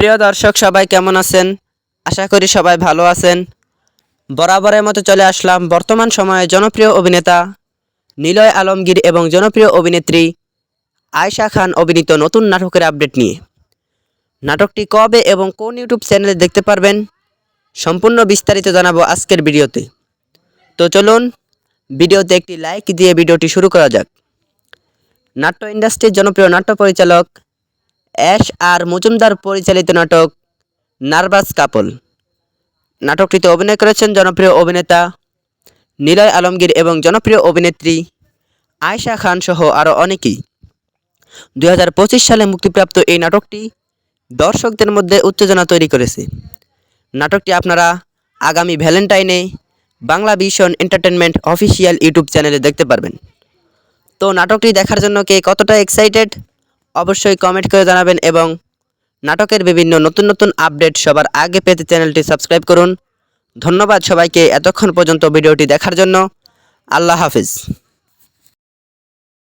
প্রিয় দর্শক সবাই কেমন আছেন? আশা করি সবাই ভালো আছেন। বরাবরের মতো চলে আসলাম বর্তমান সময়ে জনপ্রিয় অভিনেতা নিলয় আলমগীর এবং জনপ্রিয় অভিনেত্রী আয়েশা খান অভিনীত নতুন নাটকের আপডেট নিয়ে। নাটকটি কবে এবং কোন ইউটিউব চ্যানেলে দেখতে পারবেন সম্পূর্ণ বিস্তারিত জানাবো আজকের ভিডিওতে। তো চলুন ভিডিওতে একটি লাইক দিয়ে ভিডিওটি শুরু করা যাক। নাট্য ইন্ডাস্ট্রির জনপ্রিয় নাট্য পরিচালক এস আর মজুমদার পরিচালিত নাটক নার্ভাস কাপল। নাটকটিতে অভিনয় করেছেন জনপ্রিয় অভিনেতা নিলয় আলমগীর এবং জনপ্রিয় অভিনেত্রী আয়েশা খান সহ আরও অনেকেই। 2025 সালে মুক্তিপ্রাপ্ত এই নাটকটি দর্শকদের মধ্যে উত্তেজনা তৈরি করেছে। নাটকটি আপনারা আগামী ভ্যালেন্টাইনে Bangla Vision Entertainment official YouTube চ্যানেলে দেখতে পারবেন। তো নাটকটি দেখার জন্য কে কতটা এক্সাইটেড অবশ্যই কমেন্ট করে জানাবেন এবং নাটকের বিভিন্ন নতুন নতুন আপডেট সবার আগে পেতে চ্যানেলটি সাবস্ক্রাইব করুন। ধন্যবাদ সবাইকে এতক্ষণ পর্যন্ত ভিডিওটি দেখার জন্য। আল্লাহ হাফিজ।